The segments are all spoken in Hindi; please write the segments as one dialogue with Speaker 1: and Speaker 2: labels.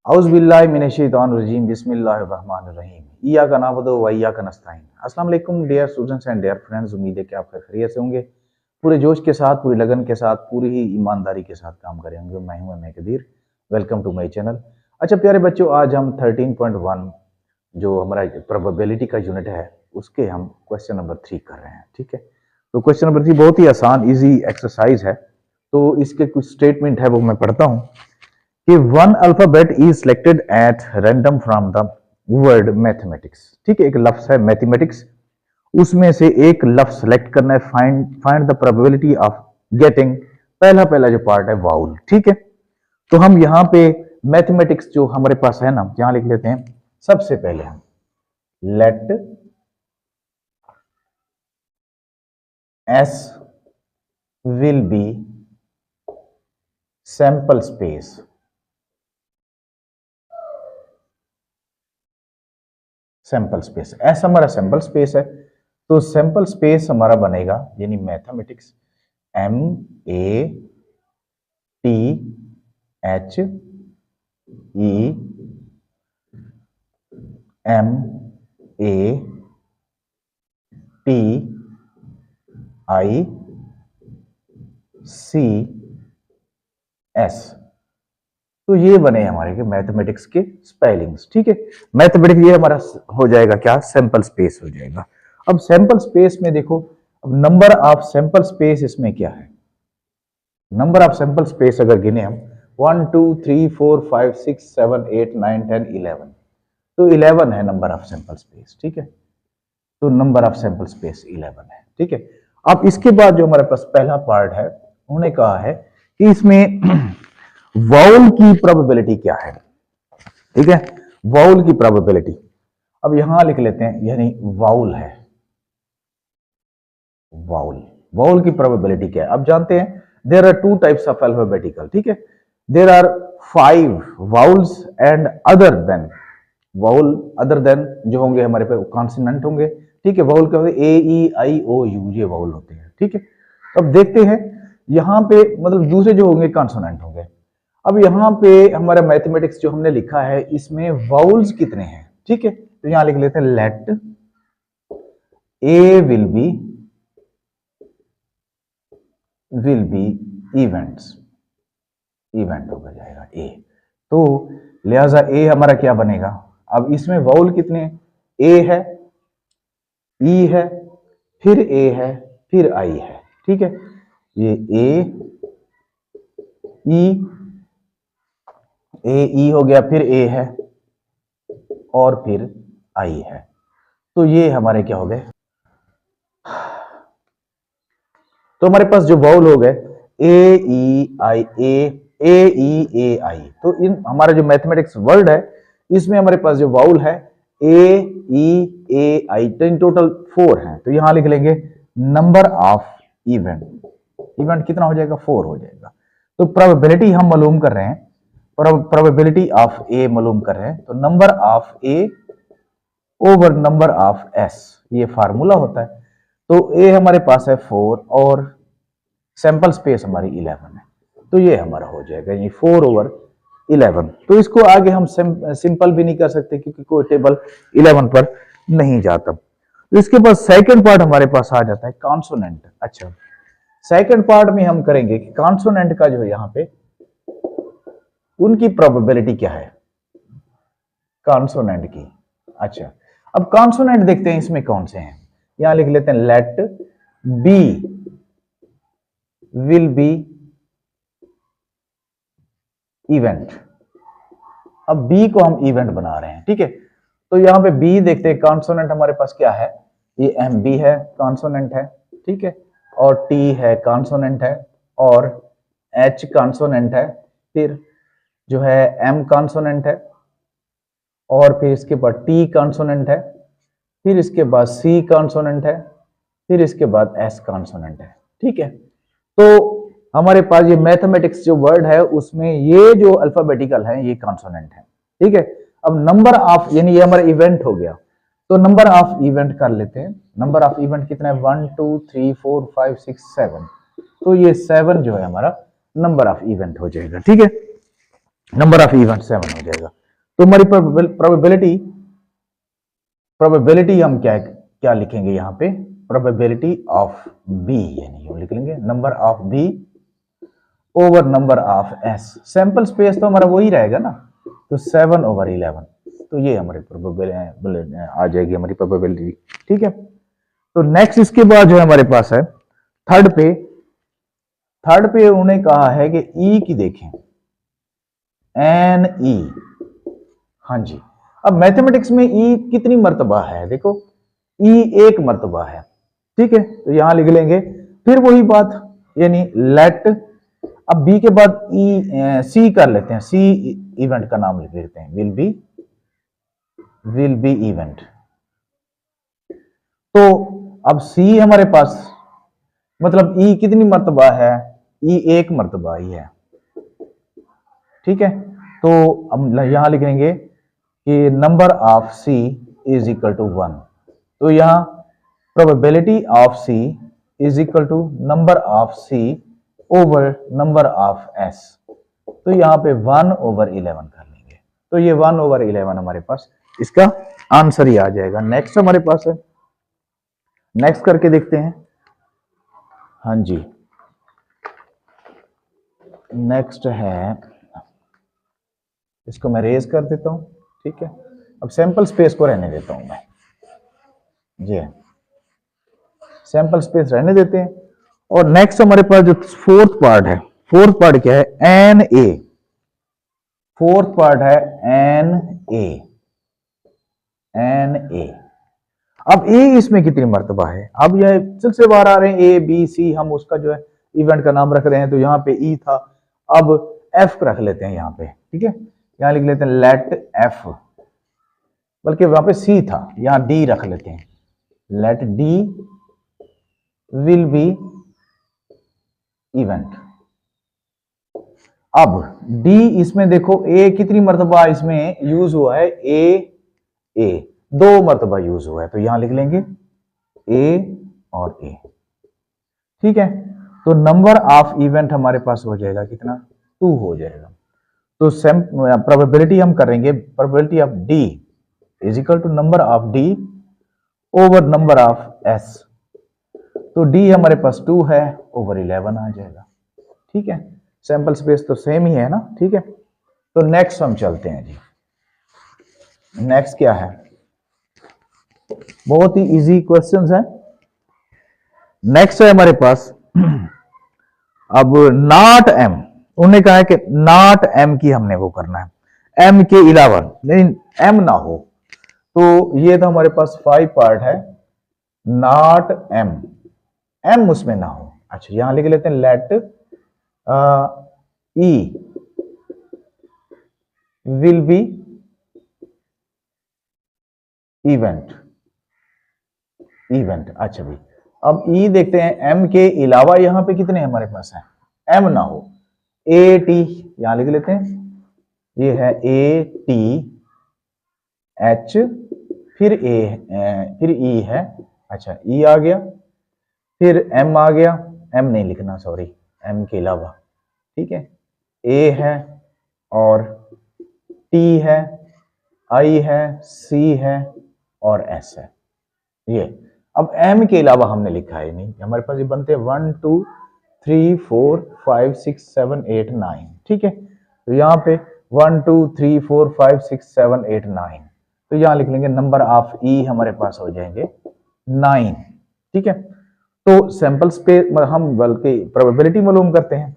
Speaker 1: औज़ुबिल्लाहि मिनश्शैतानिर्रजीम बिस्मिल्लाहिर्रहमानिर्रहीम इय्याका नअबुदु व इय्याका नस्तईन। अस्सलाम वालेकुम dear students and dear friends, उम्मीद है कि आप खैरियत से होंगे। पूरे जोश के साथ, पूरी लगन के साथ, पूरी ही ईमानदारी के साथ काम करेंगे। मैं हूं मैं Qadir, welcome to my channel. अच्छा प्यारे बच्चों, आज हम 13.1 जो हमारा प्रोबेबिलिटी का यूनिट है उसके हम क्वेश्चन नंबर 3 कर रहे हैं। ठीक है, तो क्वेश्चन नंबर 3 बहुत ही आसान इजी एक्सरसाइज है। तो इसके कुछ स्टेटमेंट है वो मैं पढ़ता हूं कि one alphabet is selected at random from the word mathematics. ठीक है, एक लफ्ज है मैथमेटिक्स, उसमें से एक लफ्ज सेलेक्ट करना है। Find the probability of getting, पहला जो पार्ट है वाउल। ठीक है, तो हम यहाँ पे मैथमेटिक्स जो हमारे पास है ना, यहां लिख लेते हैं। सबसे पहले हम let S will be sample space. Sample space, S हमारा सैंपल स्पेस है, तो सैंपल स्पेस हमारा बनेगा यानी मैथमेटिक्स MEATHEMATICS। तो ये बने हमारे के मैथमेटिक्स के स्पेलिंग्स। ठीक है, मैथमेटिक्स ये हमारा हो जाएगा क्या, सैंपल स्पेस हो जाएगा। अब सैंपल स्पेस में देखो, अब नंबर ऑफ सैंपल स्पेस इसमें क्या है। नंबर ऑफ सैंपल स्पेस अगर गिने हम 1 2 3 4 5 6 7 8 9 10 11, तो 11 है नंबर ऑफ सैंपल स्पेस। ठीक है, तो नंबर ऑफ सैंपल स्पेस 11 है। ठीक है, अब इसके बाद जो हमारे पास पहला पार्ट है, उन्होंने कहा है कि इसमें वाउल की प्रोबेबिलिटी क्या है। ठीक है, वाउल की प्रोबेबिलिटी अब यहां लिख लेते हैं, यानी वाउल है। वाउल की प्रोबेबिलिटी क्या है, अब जानते हैं। There are two types of alphabetical. ठीक है, there are 5 vowels and other than vowel, other than जो होंगे हमारे पे कॉन्सोनेंट होंगे। ठीक है, वाउल क्या होते हैं, AEIOU, ये वाउल होते हैं। ठीक है, अब देखते हैं यहां पे, मतलब दूसरे जो होंगे कॉन्सोनेंट होंगे। अब यहां पे हमारा मैथमेटिक्स जो हमने लिखा है, इसमें वाउल्स कितने हैं। ठीक है, तो यहां लिख लेते हैं let A will be events. Event होगा जाएगा ए, तो लिहाजा ए हमारा क्या बनेगा। अब इसमें वाउल कितने, ए है, ई है, फिर ए है, फिर आई है। ठीक है, ये ए ई हो गया, फिर ए है और फिर आई है। तो ये हमारे क्या हो गए, तो हमारे पास जो वाउल हो गए ए ई आई, तो इन हमारा जो मैथमेटिक्स वर्ड है, इसमें हमारे पास जो वाउल है AEAI, तो इन टोटल 4 हैं। तो यहां लिख लेंगे नंबर ऑफ इवेंट कितना हो जाएगा, 4 हो जाएगा। तो प्रोबेबिलिटी हम मालूम कर रहे हैं, प्रोबेबिलिटी ऑफ ए मालूम कर रहे हैं, तो number of A over number of S, ये फार्मूला होता है। तो ए हमारे पास है 4 और सैंपल स्पेस हमारी 11 है, तो ये हमारा हो जाएगा ये 4/11। तो इसको आगे हम सिंपल भी नहीं कर सकते क्योंकि कोई टेबल 11 पर नहीं जाता। तो इसके बाद सेकंड पार्ट हमारे पास आ जाता है कॉन्सोनेंट। अच्छा, सेकंड पार्ट में हम करेंगे कि कॉन्सोनेंट का जो है यहां पे उनकी प्रोबेबिलिटी क्या है, कॉन्सोनेंट की। अच्छा, अब कॉन्सोनेंट देखते हैं इसमें कौन से हैं। यहां लिख लेते हैं let B will be event. अब बी को हम इवेंट बना रहे हैं। ठीक है, तो यहां पे बी देखते हैं, कॉन्सोनेंट हमारे पास क्या है, ये MB है, कॉन्सोनेंट है। ठीक है, और T है, कॉन्सोनेंट है, और H कॉन्सोनेंट है, फिर जो है M कॉन्सोनेंट है, और फिर इसके बाद T कॉन्सोनेंट है, फिर इसके बाद C कॉन्सोनेंट है, फिर इसके बाद S कॉन्सोनेंट है। ठीक है, तो हमारे पास ये मैथमेटिक्स जो वर्ड है उसमें ये जो अल्फाबेटिकल है ये कॉन्सोनेंट है। ठीक है, अब नंबर ऑफ, यानी ये हमारा इवेंट हो गया, तो नंबर ऑफ इवेंट कर लेते हैं। नंबर ऑफ इवेंट कितना है, 1 2 3 4 5 6 7, तो ये 7 जो है हमारा नंबर ऑफ इवेंट हो जाएगा। ठीक है, नंबर ऑफ इवेंट 7 हो जाएगा। तो हमारी प्रोबेबिलिटी प्रोबेबिलिटी हम क्या क्या लिखेंगे यहाँ पे, प्रोबेबिलिटी ऑफ बी, यानी हम लिख लेंगे number of B over number of S. Sample space तो हमारा वही रहेगा ना, तो 7/11, तो ये हमारी प्रोबेबिलिटी आ जाएगी, हमारी प्रोबेबिलिटी। ठीक है, तो नेक्स्ट इसके बाद जो हमारे पास है थर्ड पे उन्होंने कहा है कि ई की देखें, एन ई। हाँ जी, अब मैथमेटिक्स में ई कितनी मर्तबा है, देखो ई एक मर्तबा है। ठीक है, तो यहां लिख लेंगे फिर वही बात, यानी लेट, अब बी के बाद ई सी कर लेते हैं, सी इवेंट का नाम लिख लेते हैं, विल बी इवेंट। तो अब सी हमारे पास मतलब ई कितनी मर्तबा है, ई एक मर्तबा ही है। ठीक है, तो हम यहां लिखेंगे कि number of C is equal to 1। तो यहां probability of C is equal to number of C over number of S. तो यहां पे 1/11 कर लेंगे, तो ये 1/11 हमारे पास इसका आंसर ही आ जाएगा। नेक्स्ट हमारे पास है, नेक्स्ट करके देखते हैं। हाँ जी, नेक्स्ट है, इसको मैं रेज कर देता हूं। ठीक है, अब सैंपल स्पेस को रहने देता हूं मैं, जी सैंपल स्पेस रहने देते हैं। और नेक्स्ट हमारे पास जो फोर्थ पार्ट है, फोर्थ पार्ट क्या है, एन ए। फोर्थ पार्ट है एन ए, एन ए। अब ए इसमें कितनी मर्तबा है, अब यह सिलसिलेवार आ रहे हैं ए बी सी, हम उसका जो है इवेंट का नाम रख रहे हैं, तो यहाँ पे ई था, अब एफ रख लेते हैं यहाँ पे। ठीक है, यहाँ लिख लेते हैं लेट एफ, बल्कि वहां पे सी था, यहाँ डी रख लेते हैं, let D will be event. अब डी इसमें देखो ए कितनी मर्तबा इसमें यूज हुआ है, ए 2 मर्तबा यूज हुआ है, तो यहां लिख लेंगे ए और ए। ठीक है, तो नंबर ऑफ इवेंट हमारे पास हो जाएगा कितना, 2 हो जाएगा। तो प्रोबेबिलिटी हम करेंगे, probability of D is equal to number of D over number of S. तो डी हमारे पास 2 है, ओवर 11 आ जाएगा। ठीक है, सैंपल स्पेस तो सेम ही है ना। ठीक है, तो नेक्स्ट हम चलते हैं जी। नेक्स्ट क्या है, बहुत ही इजी क्वेश्चंस हैं। नेक्स्ट है हमारे पास अब नॉट एम, उन्होंने कहा है कि नॉट एम की हमने वो करना है, एम के अलावा, लेकिन एम ना हो। तो ये तो हमारे पास 5 पार्ट है, नॉट एम, एम उसमें ना हो। अच्छा, यहां लिख लेते हैं let E will be event. अच्छा भाई, अब ई देखते हैं, एम के अलावा यहां पे कितने हमारे पास है, एम ना हो, ए टी यहां लिख लेते हैं, ये है ए टी एच, फिर फिर ई है। अच्छा, ई आ गया, फिर एम आ गया, एम नहीं लिखना सॉरी, एम के अलावा। ठीक है, ए है और टी है, आई है, सी है और एस है। ये अब एम के अलावा हमने लिखा है नहीं, हमारे पास ये बनते हैं 1 2 3 4 5 6 7 8 9। ठीक है, तो यहाँ पे 1 2 3 4 5 6 7 8 9, तो यहाँ लिख लेंगे नंबर ऑफ ई हमारे पास हो जाएंगे 9। ठीक है, तो सैंपल स्पेस हम बल्कि प्रोबेबिलिटी मालूम करते हैं।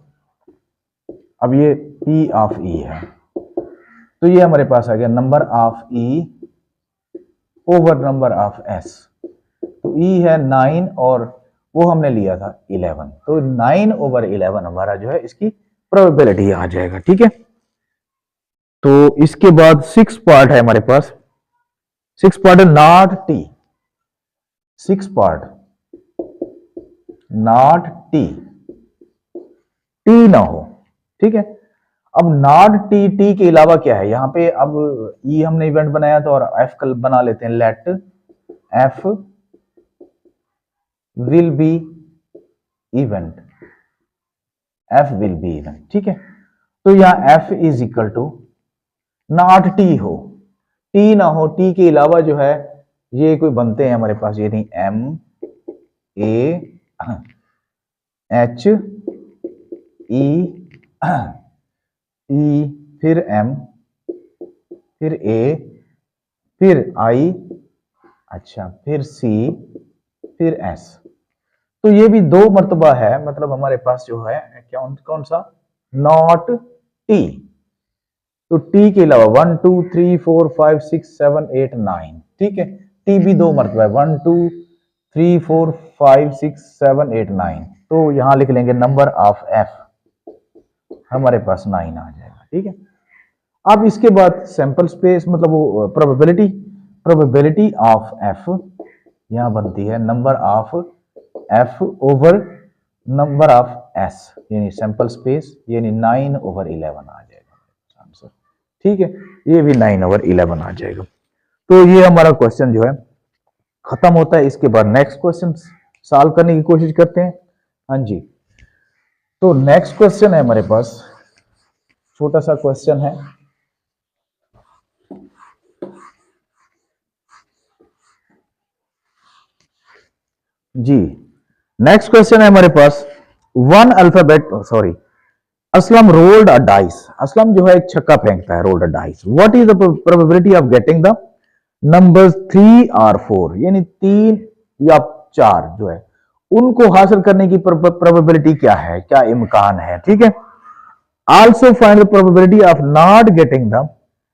Speaker 1: अब ये पी ऑफ ई है, तो ये हमारे पास आ गया number of E over number of S. तो ई है 9 और वो हमने लिया था 11, तो 9/11 हमारा जो है इसकी प्रोबेबिलिटी आ जाएगा। ठीक है, तो इसके बाद 6 पार्ट है हमारे पास, 6 पार्ट है not T, 6 part not T, T ना हो। ठीक है, अब नॉट टी, टी के अलावा क्या है यहाँ पे, अब ई हमने इवेंट बनाया तो, और एफ कल बना लेते हैं, let F will be event, F will be event. ठीक है, तो यहां F is equal to not T हो, टी ना हो, टी के अलावा जो है ये कोई बनते हैं हमारे पास, ये नहीं, एम ए एच ई ई, फिर एम, फिर ए, फिर आई, अच्छा फिर सी, फिर एस। तो ये भी दो मर्तबा है, मतलब हमारे पास जो है क्या, कौन सा, नॉट टी। तो टी के अलावा 1 2 3 4 5 6 7 8 9, ठीक है, टी भी दो मर्तबा है, 1 2 3 4 5 6 7 8 9। तो यहां लिख लेंगे नंबर ऑफ एफ, हमारे पास 9 आ जाएगा, ठीक है। अब इसके बाद सैंपल स्पेस, मतलब वो प्रोबेबिलिटी, प्रोबेबिलिटी ऑफ एफ यहां बनती है number of F over number of S, यानी सैंपल स्पेस, यानी 9 ओवर 11 आ जाएगा आंसर, ठीक है, ये भी 9 ओवर 11 आ जाएगा। तो ये हमारा क्वेश्चन जो है खत्म होता है। इसके बाद नेक्स्ट क्वेश्चन सॉल्व करने की कोशिश करते हैं। हाँ जी, तो नेक्स्ट क्वेश्चन है हमारे पास, छोटा सा क्वेश्चन है, जी नेक्स्ट क्वेश्चन है हमारे पास, one alphabet, sorry, Aslam rolled a dice, Aslam जो है एक छक्का फेंकता है, rolled a dice, what is the probability of getting the numbers 3 और 4, यानी 3 या 4 जो है उनको हासिल करने की प्रोबेबिलिटी क्या है, क्या इम्कान है, ठीक है। Also find the probability of not getting the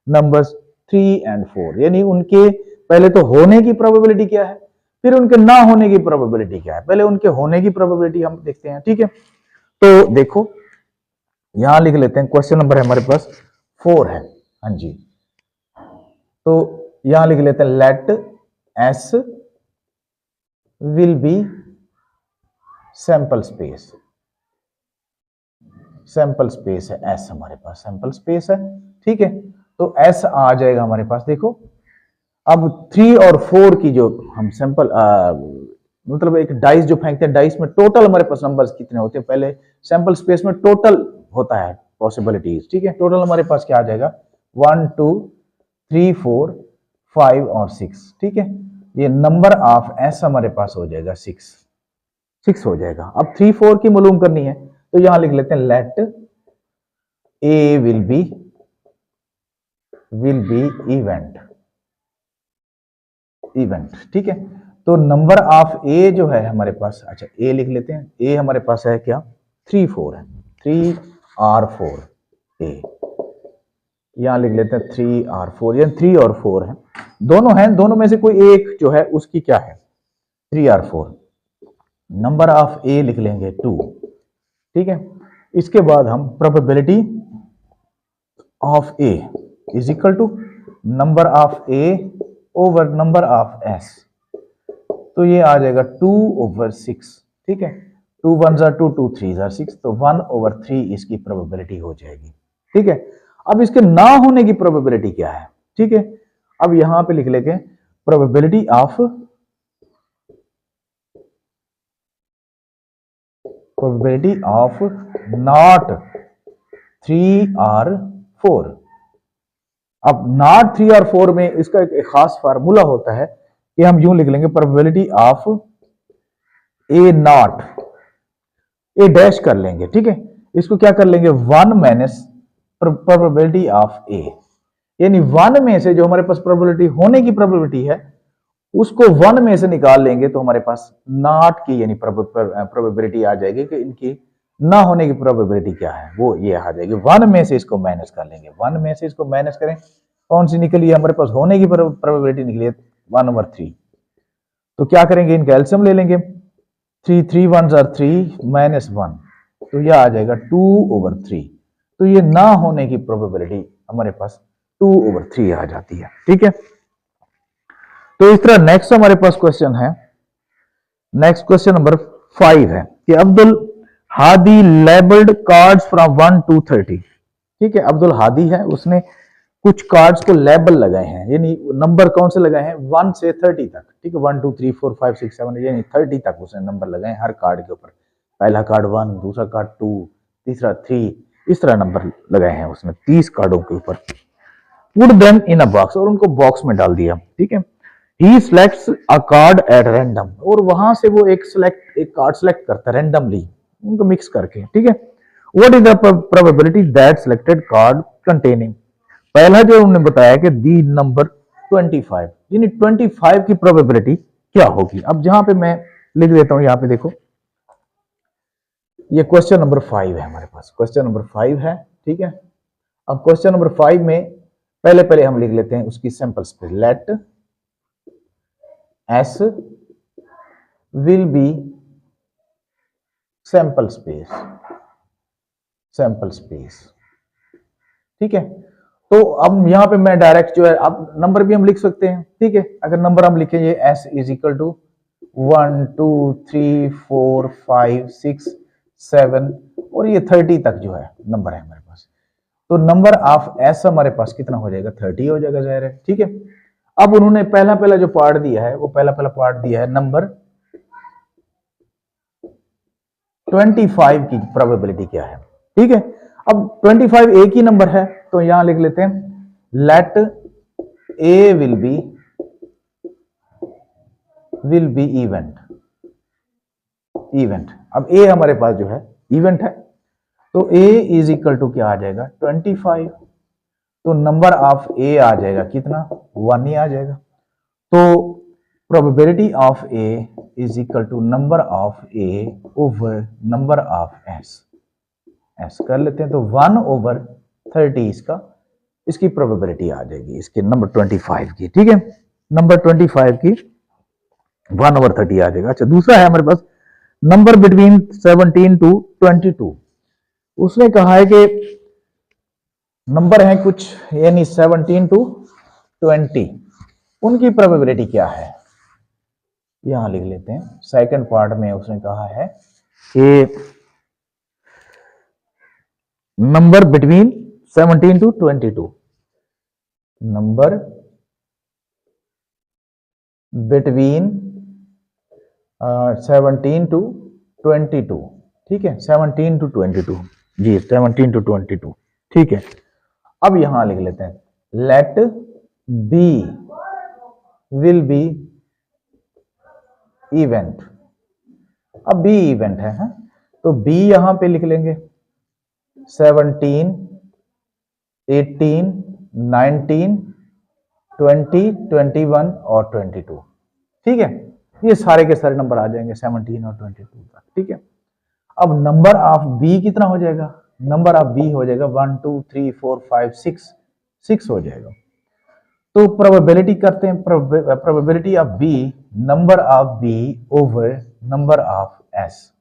Speaker 1: numbers 3 and 4, यानी उनके पहले तो होने की प्रोबेबिलिटी क्या है, फिर उनके ना होने की प्रोबेबिलिटी क्या है। पहले उनके होने की प्रोबेबिलिटी हम देखते हैं, ठीक है। तो देखो यहां लिख लेते हैं, क्वेश्चन नंबर है हमारे पास 4 है, हाँ जी। तो यहां लिख लेते हैं, let S will be sample space, sample space है एस, हमारे पास सैंपल स्पेस है, ठीक है। तो एस आ जाएगा हमारे पास, देखो अब 3 और 4 की जो हम सैंपल मतलब एक डाइस जो फेंकते हैं, डाइस में टोटल हमारे पास नंबर्स कितने होते हैं, पहले सैंपल स्पेस में टोटल होता है पॉसिबिलिटीज, ठीक है। टोटल हमारे पास क्या आ जाएगा, 1 2 3 4 5 और 6, ठीक है। ये नंबर ऑफ एस हमारे पास हो जाएगा 6 हो जाएगा। अब 3 4 की मालूम करनी है, तो यहां लिख लेते हैं, let A will be event, ठीक है। तो नंबर ऑफ ए जो है हमारे पास, अच्छा ए लिख लेते हैं, ए हमारे पास है क्या, 3 4 है, 3 और 4 ए, यहां लिख लेते हैं 3 और 4, यानी 3 और 4 है, दोनों हैं, दोनों में से कोई एक जो है उसकी क्या है, 3 और 4। नंबर ऑफ ए लिख लेंगे 2, ठीक है। इसके बाद हम probability of A is equal to number of A over number of S, तो ये आ जाएगा 2 ओवर 6, ठीक है। 2 1 जार 2, 2 3 जार 6, तो 1 ओवर 3 इसकी प्रोबेबिलिटी हो जाएगी, ठीक है। अब इसके ना होने की प्रोबेबिलिटी क्या है, ठीक है। अब यहां पे लिख लेंगे प्रोबेबिलिटी ऑफ नॉट 3 और 4। अब नॉट 3 और 4 में इसका एक खास फार्मूला होता है कि हम यूं लिख लेंगे, probability of A not, A dash कर लेंगे, ठीक है। इसको क्या कर लेंगे, 1 माइनस प्रोबेबिलिटी ऑफ ए, यानी 1 में से जो हमारे पास प्रोबेबिलिटी होने की प्रोबेबिलिटी है उसको 1 में से निकाल लेंगे, तो हमारे पास नॉट की यानी प्रोबेबिलिटी आ जाएगी कि इनकी ना होने की प्रोबेबिलिटी क्या है, वो ये आ जाएगी। 1 में से इसको माइनस कर लेंगे, 1 में से इसको माइनस करें, कौन सी निकली है हमारे पास, होने की प्रोबेबिलिटी निकली है 1 ओवर 3। तो क्या करेंगे, इनका एलसीएम ले लेंगे, 3 3 1 जार 3 माइनस 1, तो यह आ जाएगा 2 ओवर 3। तो ये ना होने की प्रोबेबिलिटी हमारे पास 2 ओवर 3 आ जाती है, ठीक है। तो इस तरह नेक्स्ट हमारे पास क्वेश्चन है, नेक्स्ट क्वेश्चन नंबर 5 है कि Abdul Hadi labelled cards from 1 to 30, ठीक है। अब्दुल हादी है, उसने कुछ कार्ड्स को लेबल लगाए हैं, यानी नंबर कौन से लगाए हैं, 1 से 30 तक, ठीक है। 1 2 3 4 5 6 7 यानी 30 तक उसने नंबर लगाए हर कार्ड के ऊपर, पहला कार्ड 1, दूसरा कार्ड 2, तीसरा 3, इस तरह नंबर लगाए हैं उसने 30 कार्डों के ऊपर। Put them in a box, और उनको बॉक्स में डाल दिया, ठीक है। He selects a card at random, और वहां से वो एक कार्ड सिलेक्ट करता है रैंडमली, उनको मिक्स करके, ठीक है। What is the probability that selected card containing, पहला जो उन्होंने बताया कि दी नंबर 25, यानी 25 की प्रोबेबिलिटी क्या होगी। अब जहां पे मैं लिख देता हूं, यहां पे देखो, ये क्वेश्चन नंबर 5 है हमारे पास, क्वेश्चन नंबर 5 है, ठीक है। अब क्वेश्चन नंबर 5 में पहले हम लिख लेते हैं उसकी sample space, let S will be sample space, sample space, ठीक है। तो अब यहां पे मैं डायरेक्ट जो है, अब नंबर भी हम लिख सकते हैं, ठीक है। अगर नंबर हम लिखेंगे एस इज इक्वल टू 1 2 3 4 5 6 7 और ये 30 तक जो है नंबर है हमारे पास, तो नंबर ऑफ एस हमारे पास कितना हो जाएगा, 30 हो जाएगा, जाहिर है, ठीक है। अब उन्होंने पहला जो पार्ट दिया है, वो पहला पार्ट दिया है नंबर 25 की प्रोबेबिलिटी क्या है, ठीक है। अब 25 एक ही नंबर है, तो यहां लिख लेते हैं let A will be event. अब ए हमारे पास जो है इवेंट है, तो ए इज इक्वल टू क्या आ जाएगा, 25, तो नंबर ऑफ ए आ जाएगा कितना, 1 ही आ जाएगा। तो probability of A is equal to number of A over number of S कर लेते हैं, तो 1/30 इसकी प्रोबेबिलिटी आ जाएगी, इसके नंबर 25 की, ठीक है। नंबर 25 की 1/30 आ जाएगा। अच्छा, दूसरा है हमारे पास नंबर बिटवीन 17 टू 22, उसने कहा है कि नंबर है कुछ, यानी 17 टू 20, उनकी प्रोबेबिलिटी क्या है, यहां लिख लेते हैं। सेकंड पार्ट में उसने कहा है कि number between 17 to 22, number between 17 to 22, ठीक है, 17 टू 22 जी, 17 टू 22, ठीक है। अब यहां लिख लेते हैं let B will be event. अब बी इवेंट है, तो बी यहां पे लिख लेंगे 17 18 19 20 21 और 22, ठीक है। ये सारे के सारे नंबर आ जाएंगे 17 और 22 तक, ठीक है। अब नंबर ऑफ बी कितना हो जाएगा, नंबर ऑफ बी हो जाएगा 1 2 3 4 5 6 हो जाएगा। तो प्रोबेबिलिटी करते हैं, probability of B, number of B over number of S,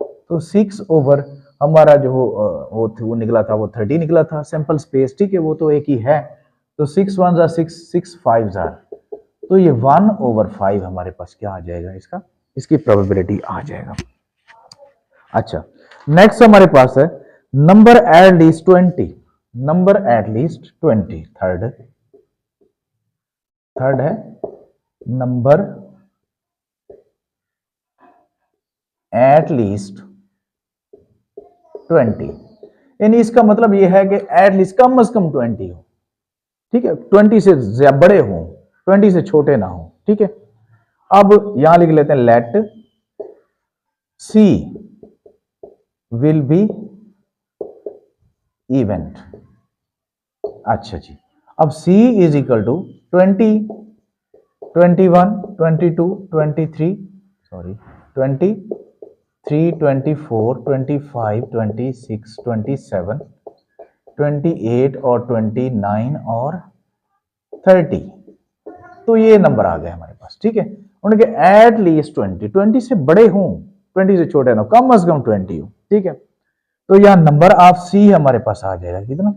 Speaker 1: तो 6 ओवर हमारा जो वो निकला था, वो 30 निकला था, सैंपल स्पेस, ठीक है, वो तो एक ही है, तो 6 1 जा 6 6 5 जा, तो ये 1/5 हमारे पास क्या आ जाएगा, इसकी प्रोबेबिलिटी आ जाएगा। अच्छा, नेक्स्ट हमारे पास है number at least 20, number at least 20, third है नंबर एट लीस्ट 20, यानी इसका मतलब यह है कि एट लीस्ट कम से कम 20 हो, ठीक है, 20 से बड़े हो, 20 से छोटे ना हो, ठीक है। अब यहां लिख लेते हैं let C will be event. अच्छा जी, अब C is equal to 20 21 22 23 sorry 23 24 25 26 27 28 और 29 और 30, तो ये नंबर आ गए हमारे पास, ठीक है। उनके एट लीस्ट 20 से बड़े हों, 20 से छोटे ना, कम से कम 20 हो, ठीक है। तो यहां नंबर ऑफ सी हमारे पास आ जाएगा कितना,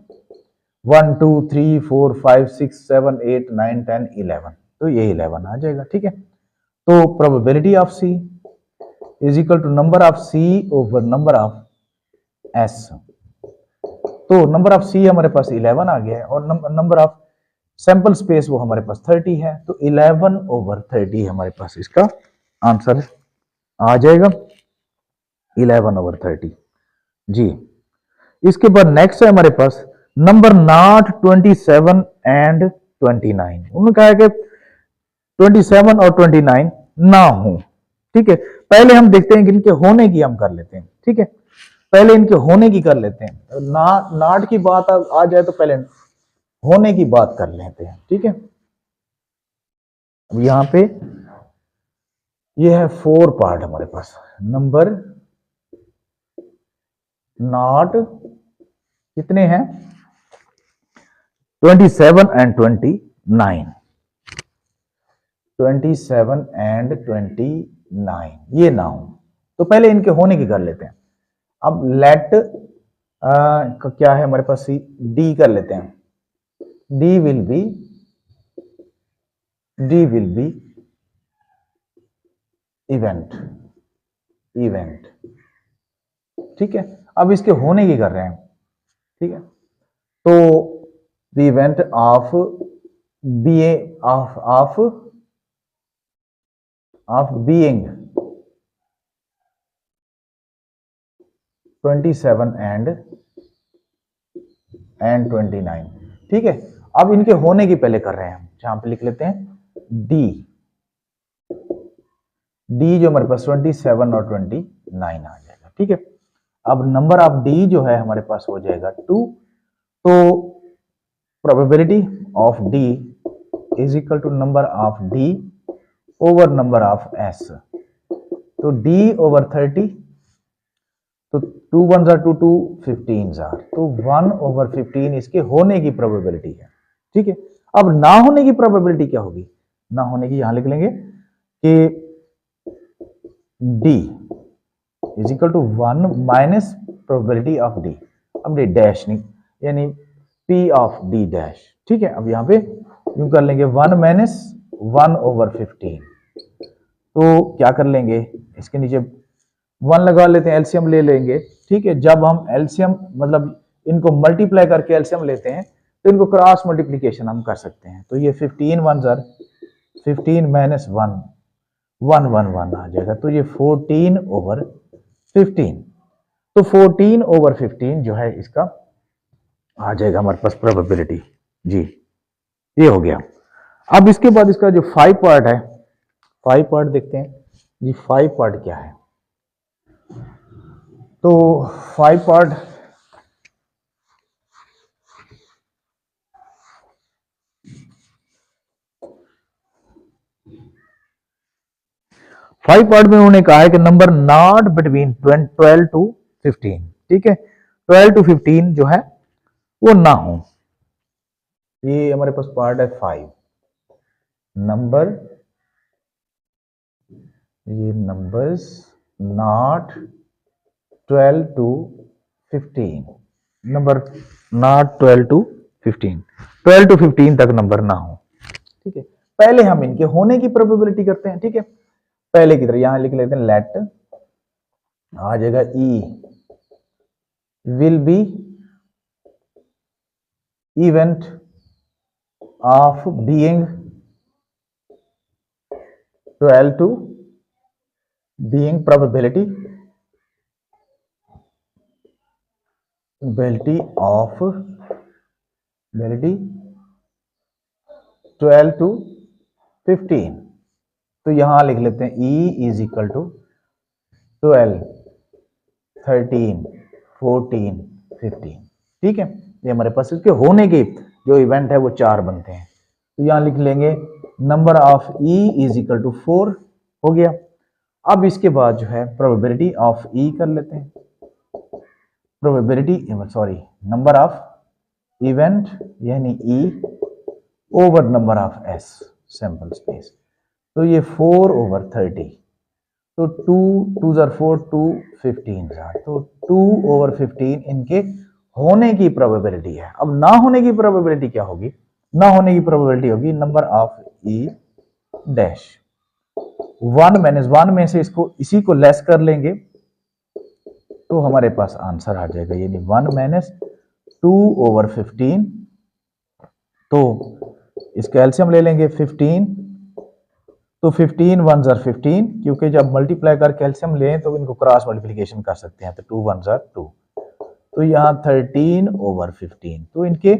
Speaker 1: 1 2 3 4 5 6 7 8 9 10 11, तो ये 11 आ जाएगा, ठीक है। तो probability of C is equal to number of C over number of S, तो नंबर ऑफ सी हमारे पास 11 आ गया है, और नंबर ऑफ सैंपल स्पेस वो हमारे पास 30 है, तो 11/30 हमारे पास इसका आंसर आ जाएगा, 11/30 जी। इसके बाद नेक्स्ट है हमारे पास नंबर नॉट 27 एंड 29। उन्होंने कहा है कि 27 और 29 ना हो। ठीक है, पहले हम देखते हैं कि इनके होने की हम कर लेते हैं। ठीक है, पहले इनके होने की कर लेते हैं। नॉट की बात आ जाए तो पहले होने की बात कर लेते हैं। ठीक है, अब यहां पे ये है 4 पार्ट हमारे पास। नंबर नॉट कितने हैं? 27 एंड 29। 27 एंड 29 ये ना हो, तो पहले इनके होने की कर लेते हैं। अब लेट क्या है हमारे पास? डी कर लेते हैं। D will be event. ठीक है, अब इसके होने की कर रहे हैं। ठीक है, तो the event of B of being 27 and 29। ठीक है, अब इनके होने की पहले कर रहे हैं हम। जहां पे लिख लेते हैं डी जो हमारे पास 27 और 29 आ जाएगा। ठीक है, अब नंबर ऑफ डी जो है हमारे पास हो जाएगा 2। तो probability of D is equal to number of D over number of S. तो डी ओवर 30, तो 2 1 are 2, 2 15 are, तो 1 ओवर 15 इसके होने की प्रोबेबिलिटी है। ठीक है, अब ना होने की प्रोबेबिलिटी क्या होगी? ना होने की यहां लिख लेंगे कि D is equal to 1 minus probability of D. अब डी डैश नहीं, यानी पी ऑफ डी डैश। ठीक है, अब यहां पे यूं कर लेंगे 1 माइनस 1 ओवर 15। तो क्या कर लेंगे, इसके नीचे 1 लगा लेते हैं, एलसीएम ले लेंगे। ठीक है, जब हम एलसीएम मतलब इनको मल्टीप्लाई करके एलसीएम लेते हैं तो इनको क्रॉस मल्टीप्लीकेशन हम कर सकते हैं। तो ये 15 1 जार 15 माइनस 1 1 1 1 आ जाएगा। तो ये 14 ओवर 15। तो 14 ओवर 15 जो है इसका आ जाएगा हमारे पास प्रोबेबिलिटी जी। ये हो गया। अब इसके बाद इसका जो 5 पार्ट है, 5 पार्ट देखते हैं जी। 5 पार्ट क्या है? तो 5 पार्ट में उन्होंने कहा है कि नंबर नॉट बिटवीन 12 टू 15। ठीक है, 12 टू 15 जो है वो ना हो। ये हमारे पास पार्ट है 5 नंबर, ये numbers not 12 to 15, number not 12 to 15, 12 to 15 तक नंबर ना हो। ठीक है, पहले हम इनके होने की प्रोबेबिलिटी करते हैं। ठीक है, पहले की तरह यहां लिख लेते हैं लेट आ जाएगा E will be event of being 12 to being probability of 12 to 15। तो यहां लिख लेते हैं E इज इक्वल टू 12 13 14 15। ठीक है, ये हमारे पास इसके होने के जो इवेंट है वो 4 बनते हैं। तो यहां लिख लेंगे number of E is equal to 4 हो गया। अब इसके बाद जो है प्रोबेबिलिटी ऑफ E कर लेते हैं। प्रोबेबिलिटी नंबर ऑफ इवेंट यानी E over number of S sample space. तो ये 4 ओवर 30। तो 2 2 जार 4 2 15 जार, तो 2 ओवर 15 इनके होने की प्रोबेबिलिटी है। अब ना होने की प्रोबेबिलिटी क्या होगी? ना होने की प्रोबेबिलिटी होगी number of E dash 1 minus 1 में से इसको इसी को लेस कर लेंगे तो हमारे पास आंसर आ जाएगा, यानी 1 माइनस 2 ओवर 15। तो इसका एलसीएम ले लेंगे 15। तो 15 1 जार 15, क्योंकि जब मल्टीप्लाई करके एलसीएम लें तो इनको क्रॉस मल्टीप्लिकेशन कर सकते हैं। तो 2 1 जार 2, तो यहाँ 13/15, तो इनके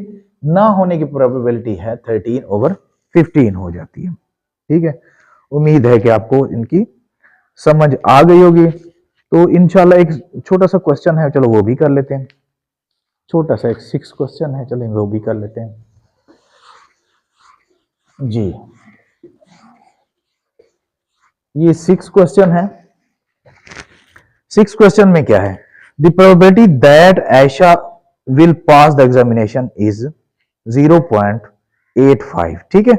Speaker 1: ना होने की प्रोबेबिलिटी है 13/15 हो जाती है। ठीक है, उम्मीद है कि आपको इनकी समझ आ गई होगी। तो इंशाल्लाह एक छोटा सा क्वेश्चन है, चलो वो भी कर लेते हैं। छोटा सा एक 6 क्वेश्चन है, चलो वो भी कर लेते हैं जी। ये 6 क्वेश्चन है। 6 क्वेश्चन में क्या है, the probability that Ayesha will pass the examination is 0.85। ठीक है,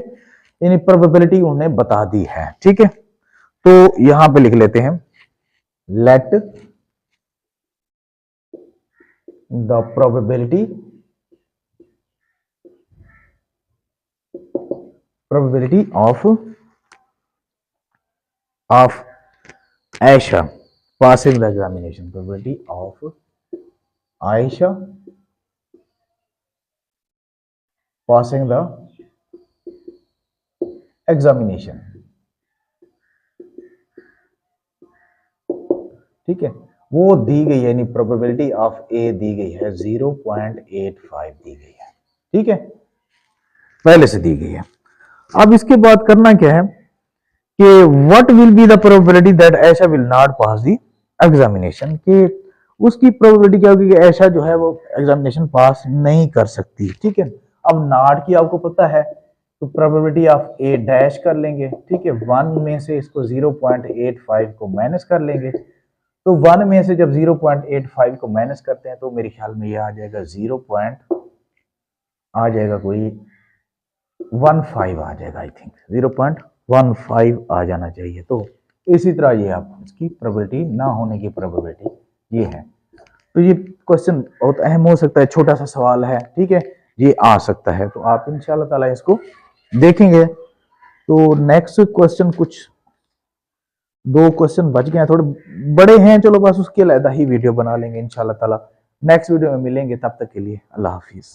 Speaker 1: यानी प्रोबेबिलिटी उन्हें बता दी है। ठीक है, तो यहां पे लिख लेते हैं, let the probability of Ayesha passing the examination, probability of Aisha passing the examination। ठीक है, वो दी गई है, यानी प्रोबेबिलिटी ऑफ ए दी गई है 0.85 दी गई है। ठीक है, पहले से दी गई है। अब इसके बाद करना क्या है कि what will be the probability that Ayesha will not pass the examination, कि उसकी प्रोबेबिलिटी क्या होगी कि ऐशा जो है वो एग्जामिनेशन पास नहीं कर सकती। ठीक है, अब नॉट की आपको पता है, तो प्रोबेबिलिटी ऑफ ए डैश कर लेंगे। ठीक है, 1 में से इसको 0.85 को माइनस कर लेंगे, तो 1 में से जब 0.85 को माइनस करते हैं तो मेरे ख्याल में ये आ जाएगा 0. आ जाएगा कोई 15 आ जाएगा, आई थिंक 0.15 आ जाना चाहिए। तो इसी तरह ये आप इसकी प्रोबेबिलिटी ना होने की प्रोबेबिलिटी ये है। तो ये क्वेश्चन बहुत अहम हो सकता है, छोटा सा सवाल है। ठीक है, ये आ सकता है, तो आप इंशाल्लाह ताला इसको देखेंगे। तो नेक्स्ट क्वेश्चन, कुछ 2 क्वेश्चन बच गए हैं, थोड़े बड़े हैं, चलो बस उसके अलग ही वीडियो बना लेंगे इंशाल्लाह ताला। नेक्स्ट वीडियो में मिलेंगे, तब तक के लिए अल्लाह हाफिज।